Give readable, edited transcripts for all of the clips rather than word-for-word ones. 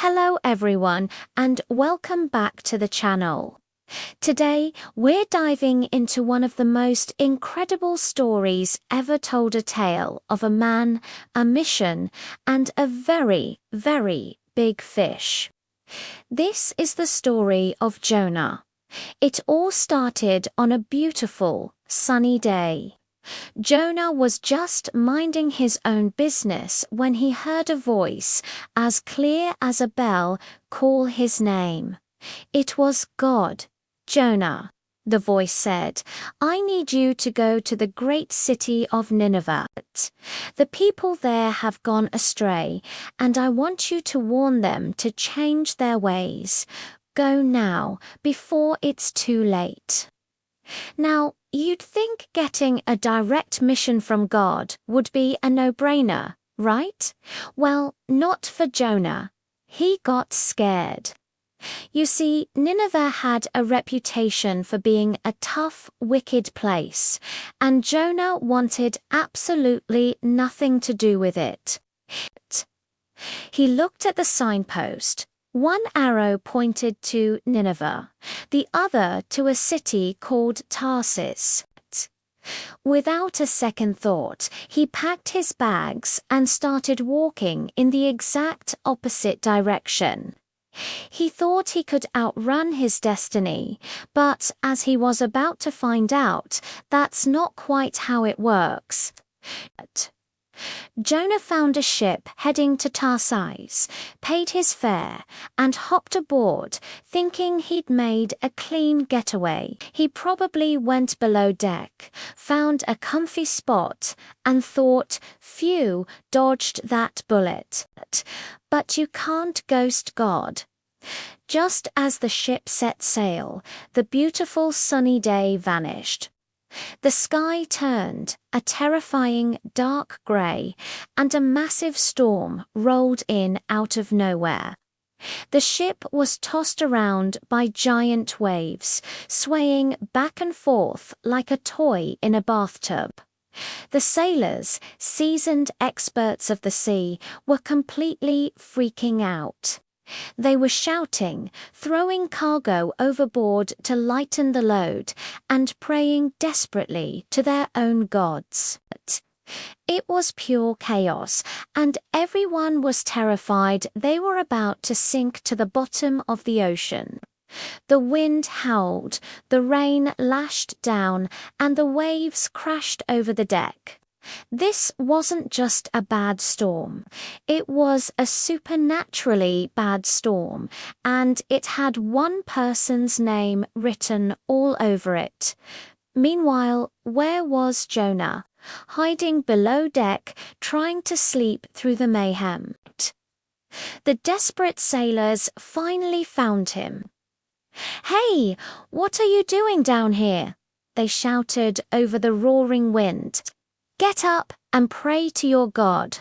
Hello everyone and welcome back to the channel. Today we're diving into one of the most incredible stories ever told, a tale of a man, a mission, and a very, very big fish. This is the story of Jonah. It all started on a beautiful, sunny day. Jonah was just minding his own business when he heard a voice, as clear as a bell, call his name. It was God. "Jonah," the voice said, "I need you to go to the great city of Nineveh. The people there have gone astray, and I want you to warn them to change their ways. Go now, before it's too late." Now, you'd think getting a direct mission from God would be a no-brainer, right? Well, not for Jonah. He got scared. You see, Nineveh had a reputation for being a tough, wicked place, and Jonah wanted absolutely nothing to do with it. He looked at the signpost. One arrow pointed to Nineveh, the other to a city called Tarsus. Without a second thought, he packed his bags and started walking in the exact opposite direction. He thought he could outrun his destiny, but as he was about to find out, that's not quite how it works. Jonah found a ship heading to Tarsus, paid his fare, and hopped aboard, thinking he'd made a clean getaway. He probably went below deck, found a comfy spot, and thought, "Phew, dodged that bullet." But you can't ghost God. Just as the ship set sail, the beautiful sunny day vanished. The sky turned a terrifying dark grey, and a massive storm rolled in out of nowhere. The ship was tossed around by giant waves, swaying back and forth like a toy in a bathtub. The sailors, seasoned experts of the sea, were completely freaking out. They were shouting, throwing cargo overboard to lighten the load, and praying desperately to their own gods. It was pure chaos, and everyone was terrified they were about to sink to the bottom of the ocean. The wind howled, the rain lashed down, and the waves crashed over the deck. This wasn't just a bad storm. It was a supernaturally bad storm, and it had one person's name written all over it. Meanwhile, where was Jonah? Hiding below deck, trying to sleep through the mayhem. The desperate sailors finally found him. "Hey, what are you doing down here?" they shouted over the roaring wind. "Get up and pray to your God.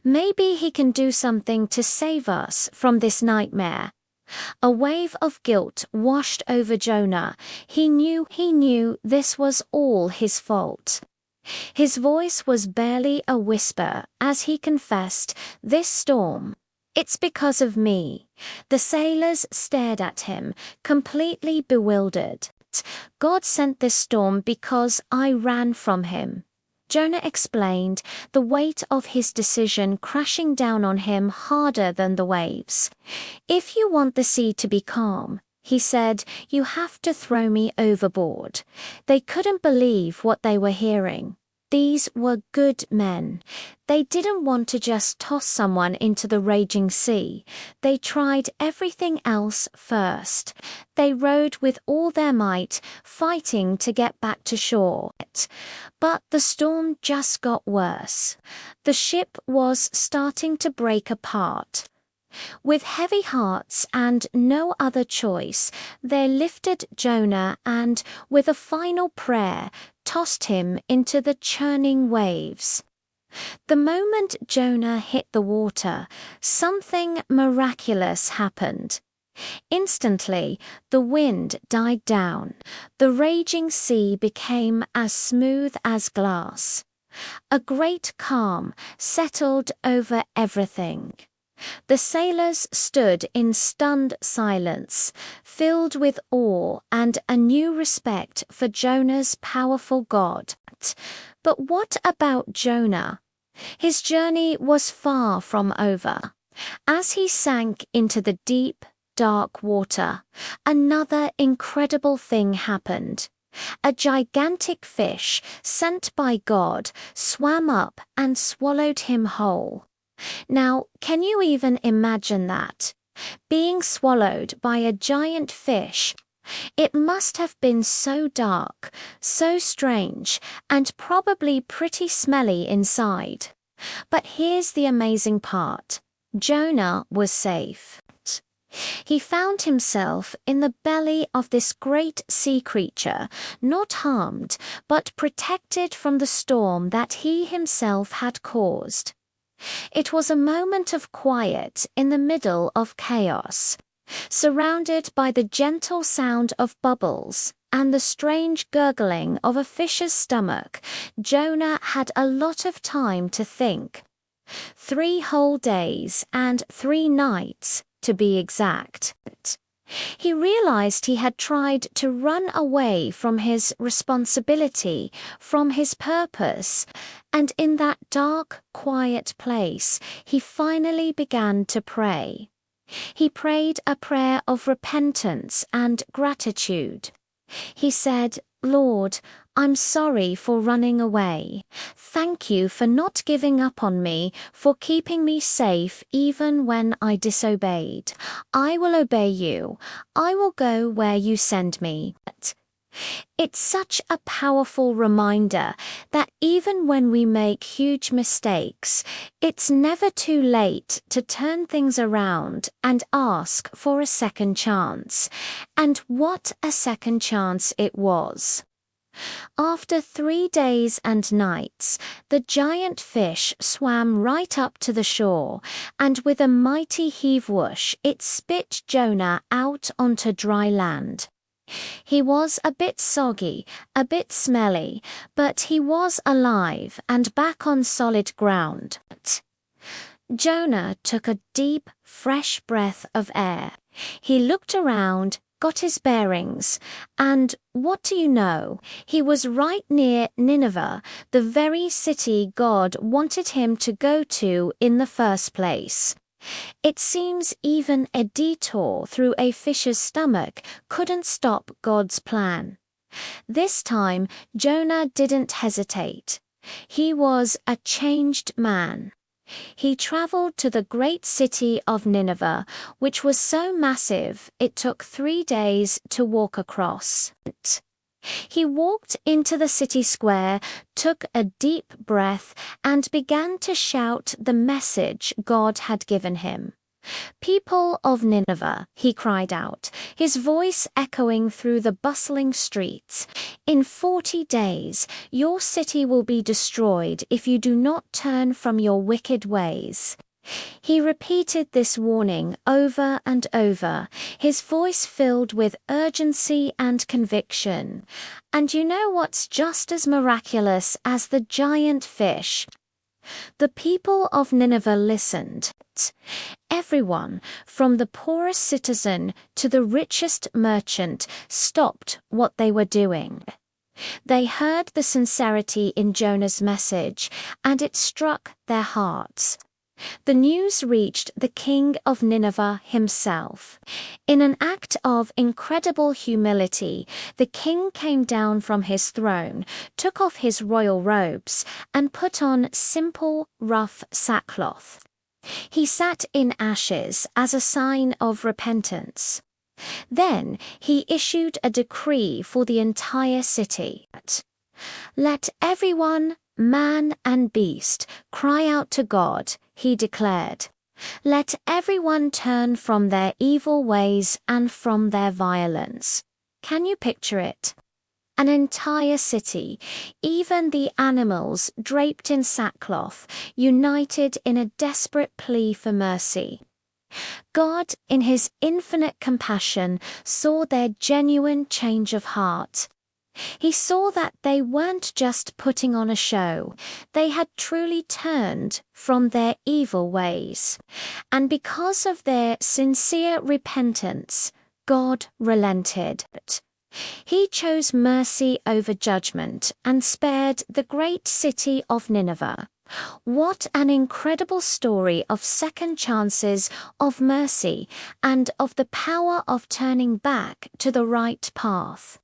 Maybe he can do something to save us from this nightmare." A wave of guilt washed over Jonah. He knew this was all his fault. His voice was barely a whisper as he confessed, "This storm, it's because of me." The sailors stared at him, completely bewildered. "God sent this storm because I ran from him," Jonah explained, the weight of his decision crashing down on him harder than the waves. "If you want the sea to be calm," he said, "you have to throw me overboard." They couldn't believe what they were hearing. These were good men. They didn't want to just toss someone into the raging sea. They tried everything else first. They rowed with all their might, fighting to get back to shore. But the storm just got worse. The ship was starting to break apart. With heavy hearts and no other choice, they lifted Jonah and, with a final prayer, tossed him into the churning waves. The moment Jonah hit the water, something miraculous happened. Instantly, the wind died down. The raging sea became as smooth as glass. A great calm settled over everything. The sailors stood in stunned silence, filled with awe and a new respect for Jonah's powerful God. But what about Jonah? His journey was far from over. As he sank into the deep, dark water, another incredible thing happened. A gigantic fish, sent by God, swam up and swallowed him whole. Now, can you even imagine that? Being swallowed by a giant fish. It must have been so dark, so strange, and probably pretty smelly inside. But here's the amazing part. Jonah was safe. He found himself in the belly of this great sea creature, not harmed, but protected from the storm that he himself had caused. It was a moment of quiet in the middle of chaos, surrounded by the gentle sound of bubbles and the strange gurgling of a fish's stomach. Jonah had a lot of time to think. 3 whole days and 3 nights, to be exact. He realized he had tried to run away from his responsibility, from his purpose, and in that dark, quiet place, he finally began to pray. He prayed a prayer of repentance and gratitude. He said, "Lord, I'm sorry for running away. Thank you for not giving up on me, for keeping me safe even when I disobeyed. I will obey you. I will go where you send me." It's such a powerful reminder that even when we make huge mistakes, it's never too late to turn things around and ask for a second chance. And what a second chance it was. After 3 days and nights, the giant fish swam right up to the shore, and with a mighty heave-whoosh, it spit Jonah out onto dry land. He was a bit soggy, a bit smelly, but he was alive and back on solid ground. Jonah took a deep, fresh breath of air. He looked around, got his bearings, and what do you know? He was right near Nineveh, the very city God wanted him to go to in the first place. It seems even a detour through a fish's stomach couldn't stop God's plan. This time, Jonah didn't hesitate. He was a changed man. He traveled to the great city of Nineveh, which was so massive it took 3 days to walk across. He walked into the city square, took a deep breath, and began to shout the message God had given him. "People of Nineveh," he cried out, his voice echoing through the bustling streets, "in 40 days your city will be destroyed if you do not turn from your wicked ways." He repeated this warning over and over, his voice filled with urgency and conviction. And you know what's just as miraculous as the giant fish? The people of Nineveh listened. Everyone, from the poorest citizen to the richest merchant, stopped what they were doing. They heard the sincerity in Jonah's message, and it struck their hearts. The news reached the king of Nineveh himself. In an act of incredible humility, the king came down from his throne, took off his royal robes, and put on simple, rough sackcloth. He sat in ashes as a sign of repentance. Then he issued a decree for the entire city. "Let everyone, man and beast, cry out to God," he declared. "Let everyone turn from their evil ways and from their violence." Can you picture it? An entire city, even the animals draped in sackcloth, united in a desperate plea for mercy. God, in his infinite compassion, saw their genuine change of heart. He saw that they weren't just putting on a show, they had truly turned from their evil ways. And because of their sincere repentance, God relented. He chose mercy over judgment and spared the great city of Nineveh. What an incredible story of second chances, of mercy, and of the power of turning back to the right path.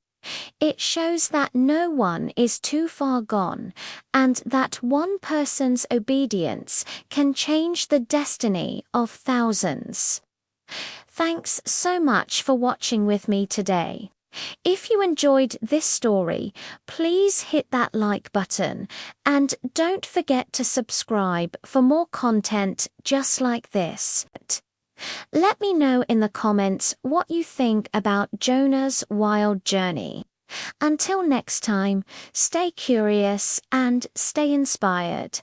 It shows that no one is too far gone, and that one person's obedience can change the destiny of thousands. Thanks so much for watching with me today. If you enjoyed this story, please hit that like button and don't forget to subscribe for more content just like this. Let me know in the comments what you think about Jonah's wild journey. Until next time, stay curious and stay inspired.